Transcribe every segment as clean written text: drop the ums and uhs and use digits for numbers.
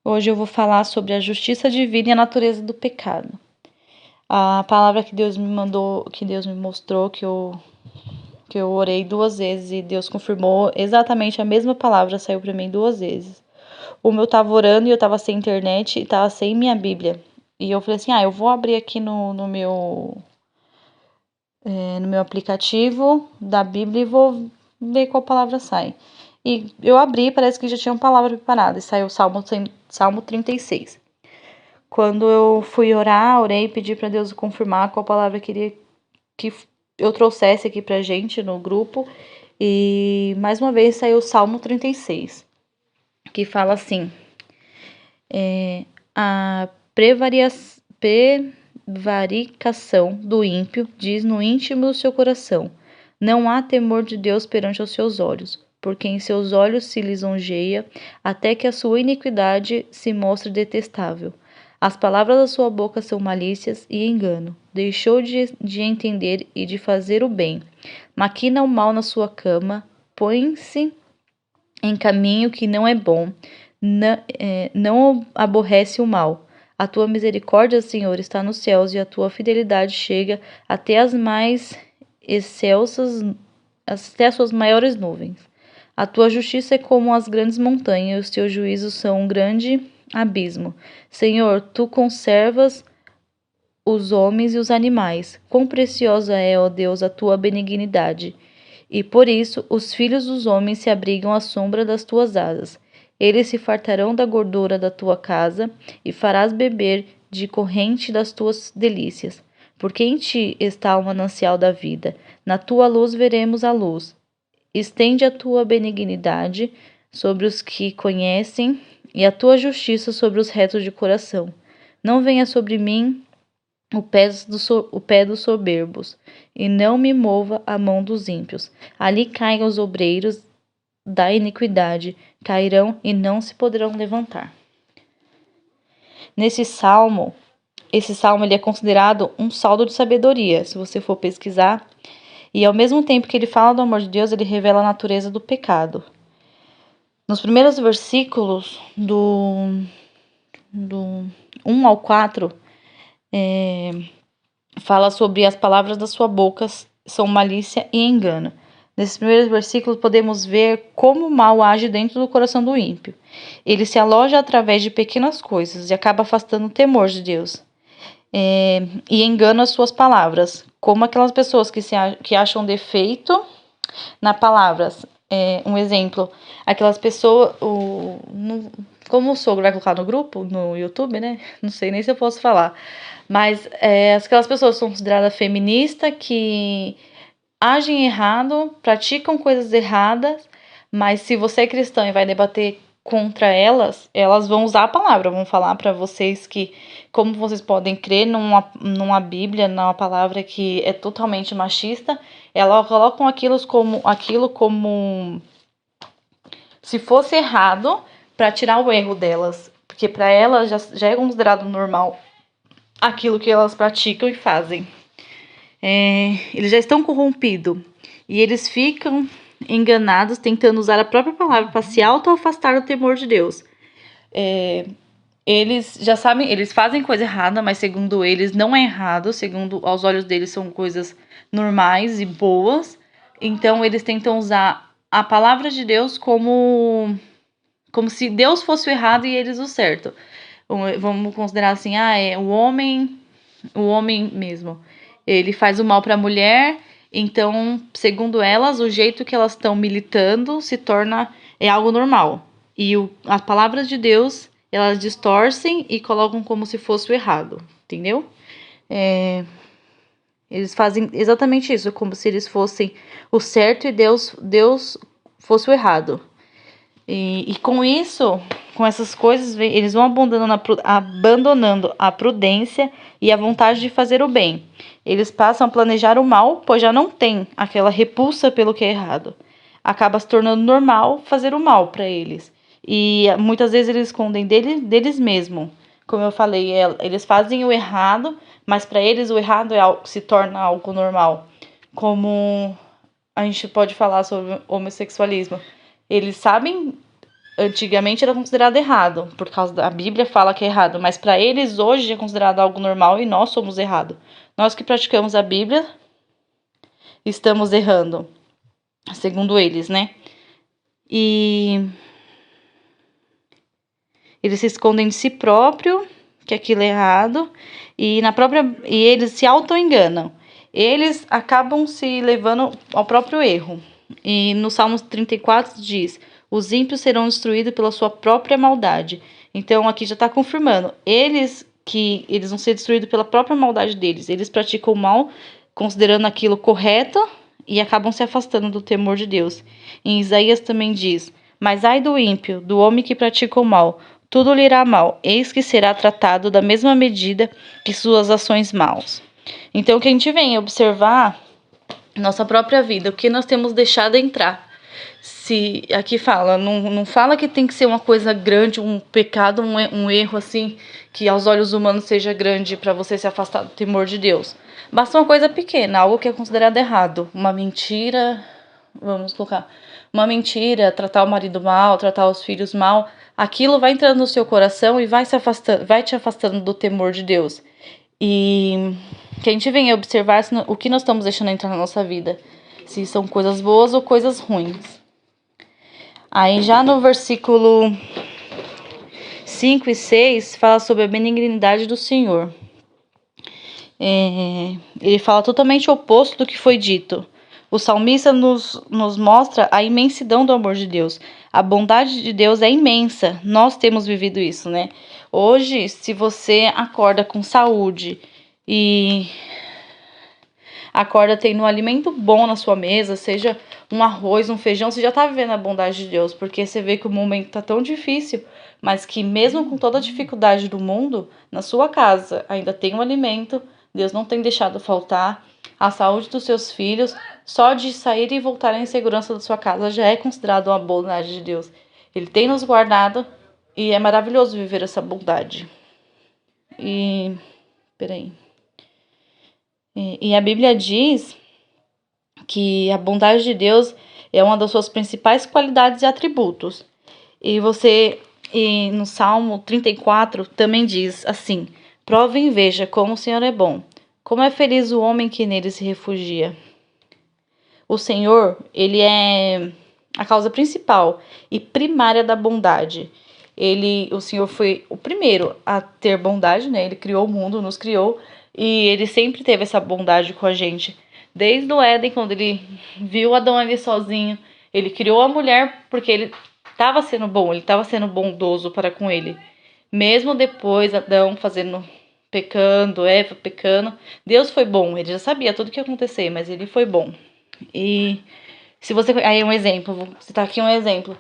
Hoje eu vou falar sobre a justiça divina e a natureza do pecado. A palavra que Deus me mandou, que Deus me mostrou, que eu orei 2 vezes e Deus confirmou exatamente a mesma palavra, saiu para mim 2 vezes. Eu tava orando e eu tava sem internet e tava sem minha Bíblia. E eu falei assim, eu vou abrir aqui no meu aplicativo da Bíblia e vou ver qual palavra sai. E eu abri, parece que já tinha uma palavra preparada, e saiu Salmo 36. Quando eu fui orar, orei e pedi para Deus confirmar qual palavra queria que eu trouxesse aqui pra gente no grupo. E mais uma vez saiu o Salmo 36, que fala assim: a prevaricação do ímpio diz no íntimo do seu coração: não há temor de Deus perante os seus olhos, porque em seus olhos se lisonjeia, até que a sua iniquidade se mostre detestável. As palavras da sua boca são malícias e engano. Deixou de entender e de fazer o bem. Maquina o mal na sua cama, põe-se em caminho que não é bom, não aborrece o mal. A tua misericórdia, Senhor, está nos céus, e a tua fidelidade chega até as mais excelsas, até as suas maiores nuvens. A tua justiça é como as grandes montanhas, e os teus juízos são um grande abismo. Senhor, tu conservas os homens e os animais. Quão preciosa é, ó Deus, a tua benignidade. E por isso os filhos dos homens se abrigam à sombra das tuas asas. Eles se fartarão da gordura da tua casa, e farás beber de corrente das tuas delícias. Porque em ti está o manancial da vida. Na tua luz veremos a luz. Estende a tua benignidade sobre os que conhecem, e a tua justiça sobre os retos de coração. Não venha sobre mim o pé dos soberbos, e não me mova a mão dos ímpios. Ali caem os obreiros da iniquidade, cairão e não se poderão levantar. Esse salmo ele é considerado um saldo de sabedoria, se você for pesquisar. E ao mesmo tempo que ele fala do amor de Deus, ele revela a natureza do pecado. Nos primeiros versículos do 1 ao 4, fala sobre as palavras das sua boca são malícia e engano. Nesses primeiros versículos podemos ver como o mal age dentro do coração do ímpio. Ele se aloja através de pequenas coisas e acaba afastando o temor de Deus. E engana as suas palavras, como aquelas pessoas que acham defeito na palavra. Um exemplo, aquelas pessoas, como o sogro vai colocar no grupo, no YouTube, né? Não sei nem se eu posso falar. Mas aquelas pessoas são consideradas feministas, que agem errado, praticam coisas erradas, mas se você é cristão e vai debater contra elas, elas vão usar a palavra, vão falar para vocês que como vocês podem crer numa Bíblia, numa palavra que é totalmente machista. Elas colocam aquilo como se fosse errado, para tirar o erro delas, porque para elas já é considerado normal aquilo que elas praticam e fazem. Eles já estão corrompidos e eles ficam enganados, tentando usar a própria palavra para se auto-afastar do temor de Deus. Eles já sabem, eles fazem coisa errada, mas segundo eles não é errado, segundo aos olhos deles são coisas normais e boas. Então eles tentam usar a palavra de Deus como se Deus fosse o errado e eles o certo. Vamos considerar assim, o homem mesmo. Ele faz o mal para a mulher, então, segundo elas, o jeito que elas estão militando se torna algo normal. E as palavras de Deus, elas distorcem e colocam como se fosse o errado, entendeu? Eles fazem exatamente isso, como se eles fossem o certo e Deus fosse o errado. E com isso, com essas coisas, eles vão abandonando a prudência e a vontade de fazer o bem. Eles passam a planejar o mal, pois já não tem aquela repulsa pelo que é errado. Acaba se tornando normal fazer o mal para eles. E muitas vezes eles escondem deles mesmos. Como eu falei, eles fazem o errado, mas para eles o errado se torna algo normal. Como a gente pode falar sobre homossexualismo? Eles sabem, antigamente era considerado errado, por causa da Bíblia fala que é errado, mas para eles hoje é considerado algo normal e nós somos errados. Nós que praticamos a Bíblia estamos errando, segundo eles, né? E eles se escondem de si próprio, que aquilo é errado, e eles se auto-enganam. Eles acabam se levando ao próprio erro. E no Salmos 34 diz: os ímpios serão destruídos pela sua própria maldade. Então aqui já está confirmando. Eles vão ser destruídos pela própria maldade deles. Eles praticam o mal, considerando aquilo correto, e acabam se afastando do temor de Deus. Em Isaías também diz: mas ai do ímpio, do homem que pratica o mal, tudo lhe irá mal, eis que será tratado da mesma medida que suas ações maus. Então, o que a gente vem observar nossa própria vida, o que nós temos deixado entrar. Se aqui fala, não fala que tem que ser uma coisa grande, um pecado, um erro assim, que aos olhos humanos seja grande para você se afastar do temor de Deus. Basta uma coisa pequena, algo que é considerado errado, uma mentira, vamos colocar, uma mentira, tratar o marido mal, tratar os filhos mal, aquilo vai entrando no seu coração e vai te afastando do temor de Deus. E que a gente venha observar o que nós estamos deixando entrar na nossa vida, se são coisas boas ou coisas ruins. Aí já no versículo 5 e 6 fala sobre a benignidade do Senhor. Ele fala totalmente o oposto do que foi dito. O salmista nos mostra a imensidão do amor de Deus. A bondade de Deus é imensa. Nós temos vivido isso, né? Hoje, se você acorda com saúde e acorda tendo um alimento bom na sua mesa, seja um arroz, um feijão, você já tá vivendo a bondade de Deus, porque você vê que o momento tá tão difícil, mas que mesmo com toda a dificuldade do mundo, na sua casa ainda tem um alimento, Deus não tem deixado faltar, a saúde dos seus filhos, só de sair e voltar em segurança da sua casa já é considerado uma bondade de Deus. Ele tem nos guardado e é maravilhoso viver essa bondade. E a Bíblia diz que a bondade de Deus é uma das suas principais qualidades e atributos. E no Salmo 34 também diz assim: prove e veja como o Senhor é bom. Como é feliz o homem que nele se refugia. O Senhor, ele é a causa principal e primária da bondade. O Senhor foi o primeiro a ter bondade, né? Ele criou o mundo, nos criou, e ele sempre teve essa bondade com a gente. Desde o Éden, quando ele viu Adão ali sozinho, ele criou a mulher porque ele estava sendo bom, ele estava sendo bondoso para com ele. Mesmo depois, Adão pecando, Eva pecando, Deus foi bom, ele já sabia tudo o que ia acontecer, mas ele foi bom. E se você... Aí um exemplo, vou citar aqui um exemplo.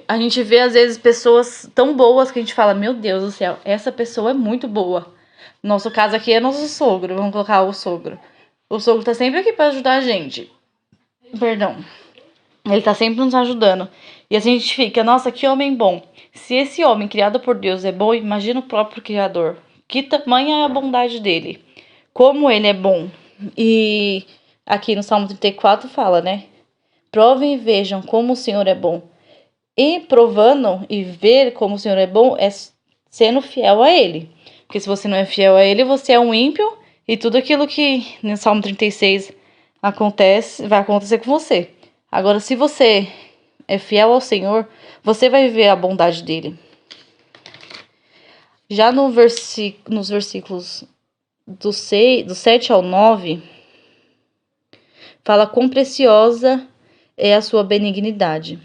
A gente vê às vezes pessoas tão boas que a gente fala, meu Deus do céu, essa pessoa é muito boa. Nosso caso aqui é nosso sogro, vamos colocar o sogro. O sogro tá sempre aqui para ajudar a gente. Perdão. Ele tá sempre nos ajudando. E assim a gente fica, nossa, que homem bom. Se esse homem criado por Deus é bom, imagina o próprio Criador. Que tamanha é a bondade dele. Como ele é bom. E aqui no Salmo 34 fala, né? Provem e vejam como o Senhor é bom. E provando e ver como o Senhor é bom é sendo fiel a ele. Porque se você não é fiel a ele, você é um ímpio. E tudo aquilo que no Salmo 36 vai acontecer com você. Agora, se você é fiel ao Senhor, você vai viver a bondade dele. Já nos versículos do 7 ao 9, fala quão preciosa é a sua benignidade.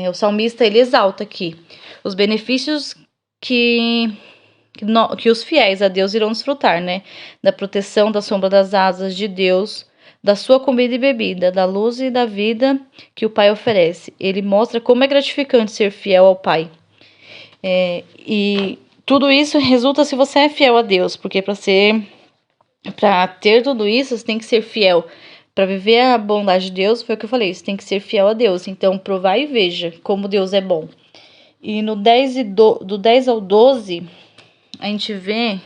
O salmista, ele exalta aqui os benefícios que os fiéis a Deus irão desfrutar, né? Da proteção, da sombra das asas de Deus, da sua comida e bebida, da luz e da vida que o Pai oferece. Ele mostra como é gratificante ser fiel ao Pai. E tudo isso resulta se você é fiel a Deus, porque para ter tudo isso, você tem que ser fiel. Para viver a bondade de Deus, foi o que eu falei, você tem que ser fiel a Deus. Então, provai e veja como Deus é bom. E no do 10 ao 12, a gente vê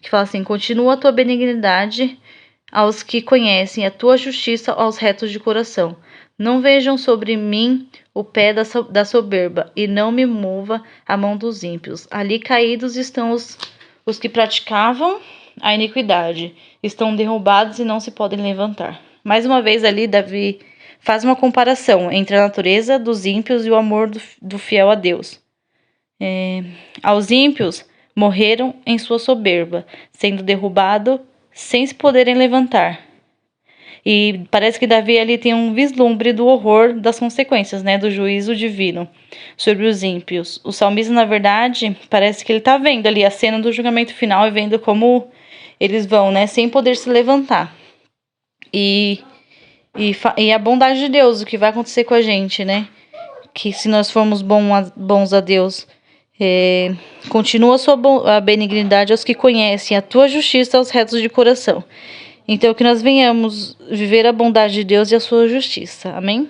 que fala assim: continua a tua benignidade aos que conhecem a tua justiça, aos retos de coração. Não vejam sobre mim o pé da soberba, e não me mova a mão dos ímpios. Ali caídos estão os que praticavam a iniquidade. Estão derrubados e não se podem levantar. Mais uma vez ali, Davi faz uma comparação entre a natureza dos ímpios e o amor do fiel a Deus. Aos ímpios morreram em sua soberba, sendo derrubados sem se poderem levantar. E parece que Davi ali tem um vislumbre do horror das consequências, né, do juízo divino sobre os ímpios. O salmista, na verdade, parece que ele está vendo ali a cena do julgamento final e vendo como eles vão, né, sem poder se levantar. E a bondade de Deus, o que vai acontecer com a gente, né? Que se nós formos bons a Deus, continua a benignidade aos que conhecem a tua justiça, aos retos de coração. Então, que nós venhamos viver a bondade de Deus e a sua justiça. Amém?